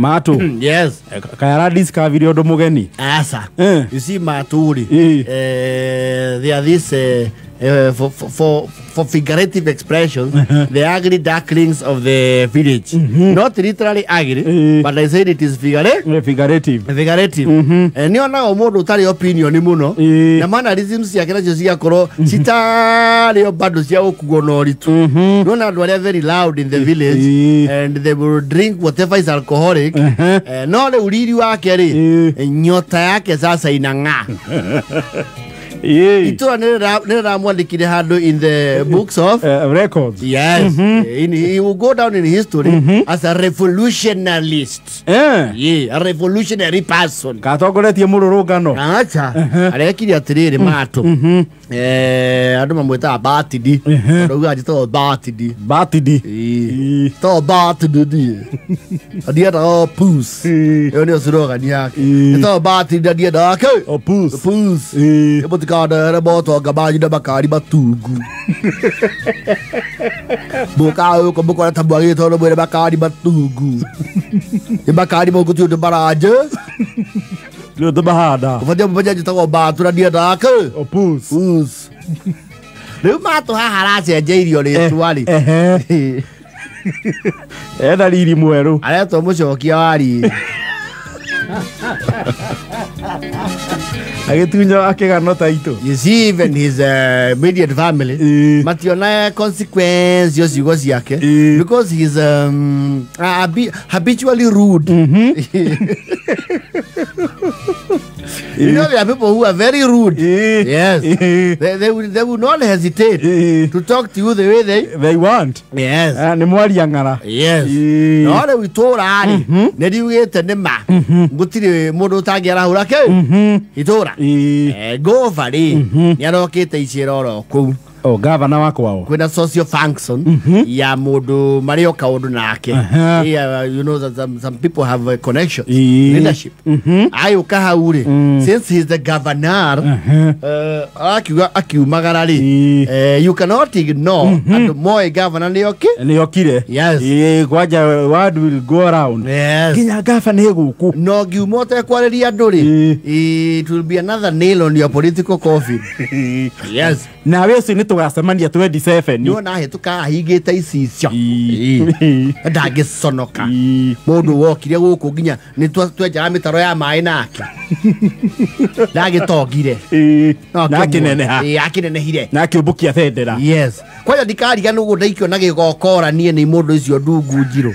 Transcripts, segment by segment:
Matu. Yes. Kayara discovery odo mugeni. Asa. You see Maturi. They are this for figurative expressions, the ugly ducklings of the village. Not literally ugly, but I said it is figurative. Niona omodo utari opinion ni muno. Na mannerisms ya kena josia koro sitali obado sia okugonoritu. Niona they are very loud in the village and they will drink whatever is alcoholic. No le uriri wake ri nyota yake sasa inanga. Ito nera mwandikire hado in the books of records. Yes. He will go down in history as a revolutionalist. A revolutionary person. Katogoretie mururungano. Acha. Arekiri atiriri mato. Adu mamweta batidi. Odoga ajito batidi. To batidi. Adia da pus. Yoni osiroga ni yake. To batidi adia da ke. Pus. Kada boto gabaji da bakari batugu. Bokao ko bokora tabuagi to no bere bakari batugu. E bakari mo kutu de baraje. Lo de bahada. Fadia bajaji to batura dia da ke. Pus. Le mato ha harase jeiri ole tuali. Eda liri mueru. Ale to mucho kiari. You see, even his immediate family, Mationa consequence just yake because he's habitually rude. You know, there are people who are very rude. Yes. They will not hesitate to talk to you the way they want. Yes. Yes. No, they will told Ali. Nedi we tenema. Gutiri modo tagira urake. Itora. Go for it. Yano kete ishiroro ku. Oh, governor wako wao. Kwenda social function ya modo Mario Kaodo nake. You know that some people have a connection, leadership. Ayo kahaure. Since he's the governor, akiu magarari. You cannot ignore. And more governor Neokire. Yes. Word will go around. Yes. Kinya governor heguku. No giumote quality adori. It will be another nail on your political coffin. Yes. Na wewe ni tugasemania 27 ni ona hetuka ahigite icisyo ndage sonoka mundu wokire guku ginya ni tweja mitaro ya mai nake ndage togire nake neneha akinenehire nake ubukia thendera. Yes, kwa hiyo ndikariga nugu ndaikio na gigokora nie ni mundu icio ndungu njiro.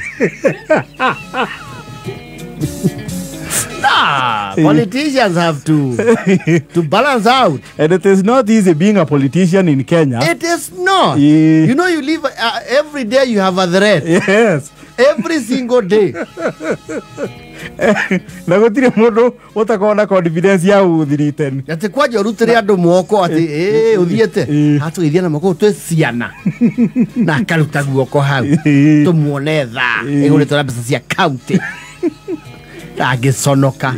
Politicians have to balance out. And it is not easy being a politician in Kenya. It is not. You know, you live every day you have a threat. Yes. Every single day. Na gutire mundu utakona confidence ya uthiriten. Ati kwaje urutire andu mwoko ati uthiete hatu ithia na mwoko twe ciana. Na karuta guoko hau. Tumuone tha. Igure tora pesa cia county. Agisonoka.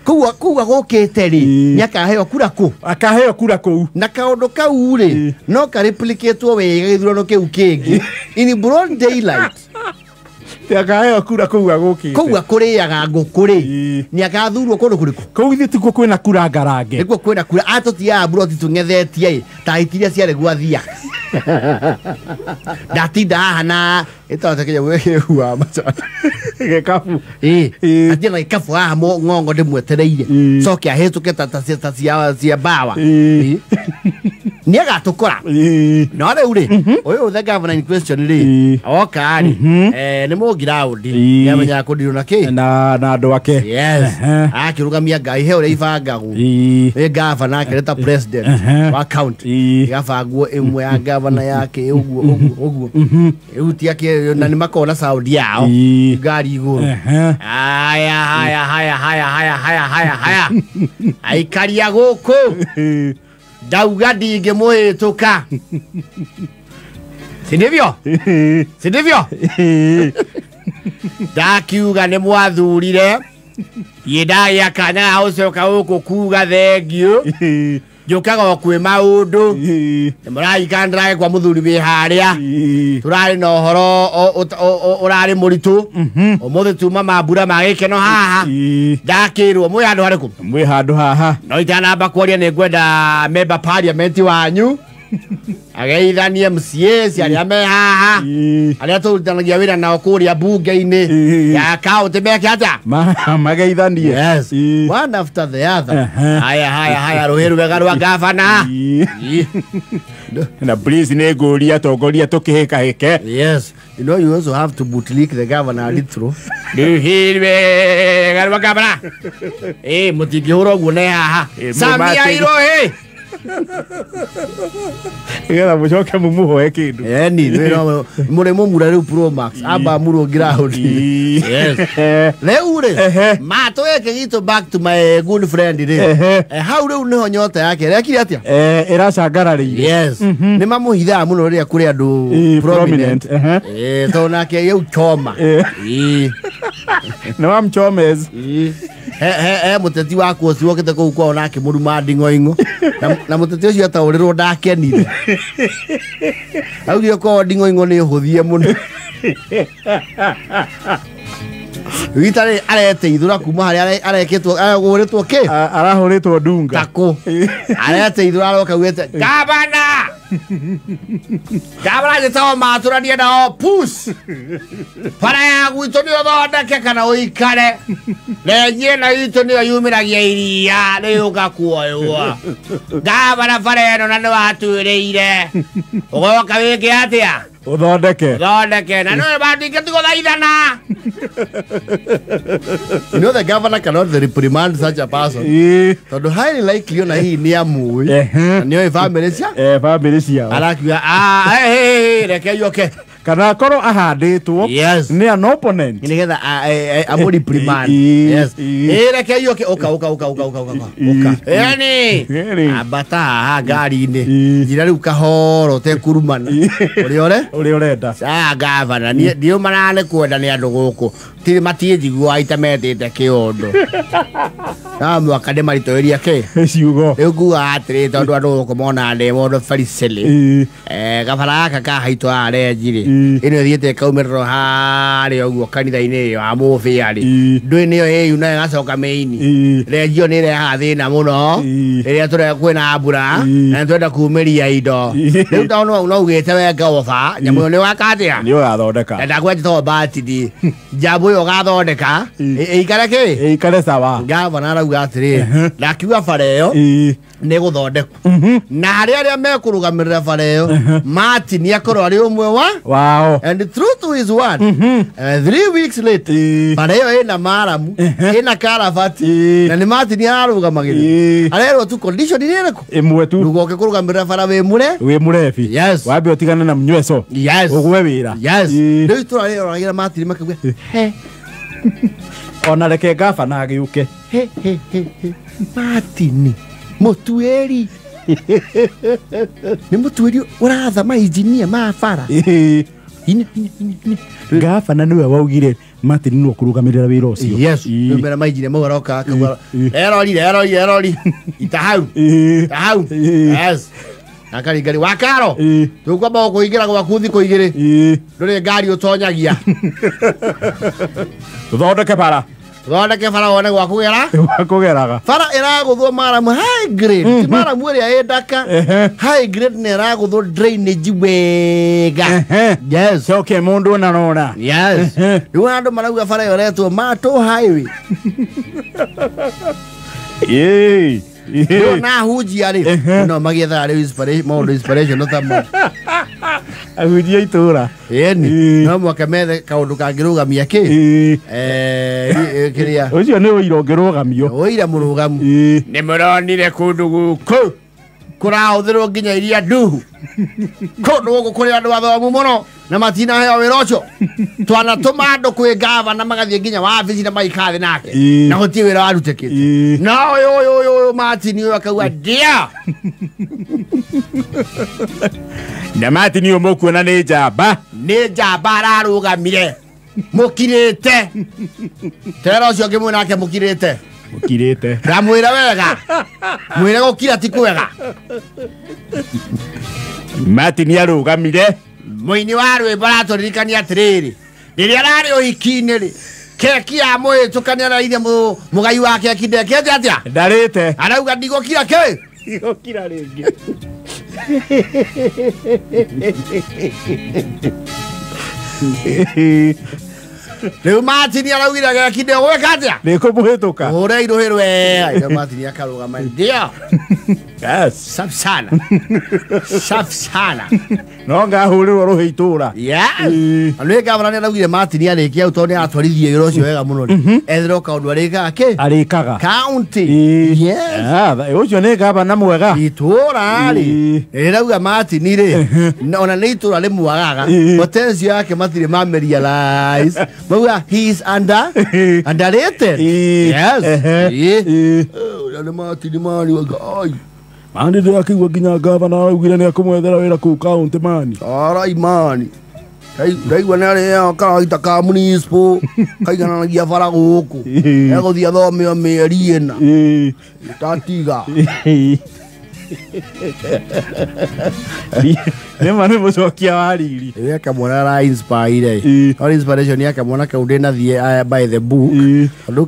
Kuwa gokete ri nyakaheo kura ku akaheo kura ku na kaundu kau ri no ka replicate wega githurano kiu kingi in broad daylight. Akaheo kura ku agokite kuwa kuriaga ngukuri ni akathurwo kundu kuriku kuu ithi tiko kwina kura ngarange niguo kwina kura atotia broad tungethetie ta itiria ciare gwathia datinda hana itatekeje wewe huwa macha gekafu atia na gekafu haha ngongo ndimwetereire cokia hituke tata cia bawa ni agatukora no riu ri uyu the governor in question ri oka ari ni muground ni amenya kundirwo na ki na andu ake. Yes. Akirugamia ngai he uri ibangagu governor akireta president wa county igabangwo imwe ya governor yake uguo euti ake na ni makona Saudi yao gari iguru haya aikaria guku dauga ndinge muhituka sindivyo dakiuga ni mwathurire yedaya kana ucoka guku kuga thengio Njukaga kwi maundu murai kandra kwa muthuri wi haria turari no horo urari muritu umuthi tuma mambura magikeno haha ndakirwo mwi handu hariku mwi handu haha no itanamba kwaria ni ngwenda member parliament wanyu ageithanie MCAs aria me haha aria turutanagia wira nao kuria bunge-ini ya kaunti meke atia mageithanie yes one after the other haya ruhiru wega rwa gavana na please ne goria togoria tukihika hike yes you know you also have to bootlick the governor a little ruhiru wega rwa gavana mutingihura guo ne haha Samia irohe Ega mucoke mumuhoe kindu ni no muri mumura riu Pro Max amba muru ground yes riu ri mato eke gitu back to my good friend ri how riu niho nyota yake rekire atia iracangarariire yes ni mamuhitha muno ri kuri andu prominent to nake yu choma no am chomes muteti wako ucio okete kuu kwao nake muruma ndingo na muteti ucio ataurirwo ndakenire augire kwao ndingo ni huthie muno Witare areteithura kuma hari areketwo aguritwo ki arahuritwo ndunga tako areteithura aroka gwete gavana jetawa maturania nao push para ya gwitũ nĩ ũthondeke kana ũikare nenye na itũ nĩyo yumĩragia iria nĩyũka kuoywo gavana bara ĩno na nĩ watuĩrĩire ũgoka wĩke atĩa uthondeke na no bandike tigothaithana. You know the governor cannot reprimand such a person. Tondu highly likely na hii ni amui na nio family cia family cia arakiuga reke yoke kana koro ahanditwo ni an opponent ni getha amuri reprimand yes reke yoke oka yani abata gari ni njira riu kahoro te kurumana uri urenda gavana ndio manane kwenda ni andu guku tiri matie njigua aitametete kiondu mwaka de maritoeria ke ciugo riu atiri tondu andu guku mona ndi mundu very silly gavana kaka haito arenjire ino thiete kaumiriro hari oguo kanitha-ini wa mubiari ndui niyo yu na gacoka maini renjio ni reha thina muno iria kwina mbura na twenda kumiria indo riu taunu no ugite wenga oba nyamu ni wakatia ni ugathondeka ndagwetwo batidi jambo yo gathondeka ikare ki ikare sawa gavana arauga atiri ndakiuga bara iyo ni guthondekwo na haria mekurugamirira bara iyo Martin akorwo ari umwe wow and through to his word 3 weeks later bara iyo ina maramu ina karavati na ni Martin ararugamagira arerwo tu condition ni reko imwe tu rugoke kurugamirira bara we murefi yes wabe otigana na mnyweso yes ugwe wira yes riu turagira Martin makaguya ona reke gavana agiuke Martin mutueri ni mutueri uratha ma engineer ma bara gavana niwe waugire Martin no kurugamirira wira ucio yes mbere ma engineer mugaroka akagwa erori itahau yes akari gari wakaro tukwamba kuingira kwa kuthi kuigire ndore ngari utonyagia thondeke bara wone gwa kugeraga bara iraguthwo maramu high grade maramu ria endaka high grade ne iraguthwo drainage wega yes okay mundu na nona yes riu andu marauga bara yo retwo Mato highway na huji ari no magetha ari inspiration no tamo ahujia itura ni no mwaka methe kaundu kangirugamia ki kiria ucio ni uira ngirugamio uira murugamu ni muronire kundu guku kurahuthirwo nginya iria nduhu kundu guku kuri andu athomu muno na matina heo wira ucio twanatuma andu kwi gavana magathie nginya wabici na maikathi nake na gutie wira warutekete no yo Martin yo akauga dia na Martin yo mukuona ni njamba ararugamire mukirite tero ucio ngimwe nake mukirite Kirete. Ndamwira wega. Mwire gukira ti kwega. Martin yarugamire. Muini wa rwimbo ratũririkania atĩrĩrĩ, rĩrĩa ararĩ ũhiki-inĩ rĩ, keki ya mũhĩtũkania na ithe mũgai wa keki ndekĩte atĩa? Ndarĩte. Arauga ndigũkira kĩ? Ndigũkira rĩngĩ. Rĩu Martin araugire geki ndegwĩka atĩa? Nĩkũmũhĩtũka. Hũre irũhĩ rwega. Ino Martin akarũgama, ndio. Yes. Safi sana. Safi sana. No ngahũrĩrwo rũhĩ itũra. Yes. Nĩ gavana nĩaraugire Martin arĩkia hau tondũ nĩaratwarithia wĩra ũcio wega mũno rĩ. Ethero kaũndũ arĩkaga kĩ? Arĩkaga. County. Yes. Ũcio nĩ gavana mwega. Itũra rĩ. Rĩrauga Martin rĩ. Ona nĩ itũra rĩmwagaga. Potential yake matirĩ marealize. Mauga he is underrated. Yes. Nĩ Martin mani waga. Ai. Mani ndĩrakĩigua nginya gavana araugire nĩakũmwethera wĩra kũu kaũntĩ mani. Arai mani. Ndaigua nĩ arĩ karagita ka municipal kaigananagia bara gũkũ. Egũthiĩ athome o mĩeri ĩna. Tatiga. Nĩma nĩ mũcokia wa riri. Rĩrĩa kamwana ara inspire. Or inspiration ya kamwana kau ndĩnathiĩ by the book. Tondũ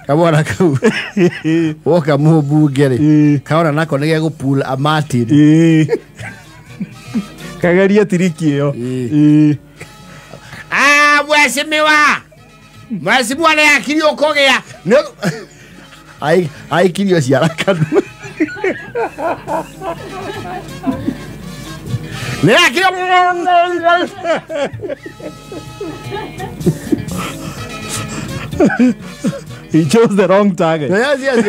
kamwana kau woka mũmbunge rĩ. Kaona nako nĩ gegũpull a Martin. Kageria tiriki ĩyo. Mheshimiwa nĩ akirio kũgĩa. Aikirio ciara kanua. He chose the wrong target. Yes.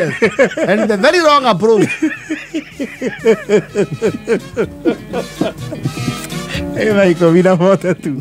And the very wrong approach. Hey, Michael, we don't want that too.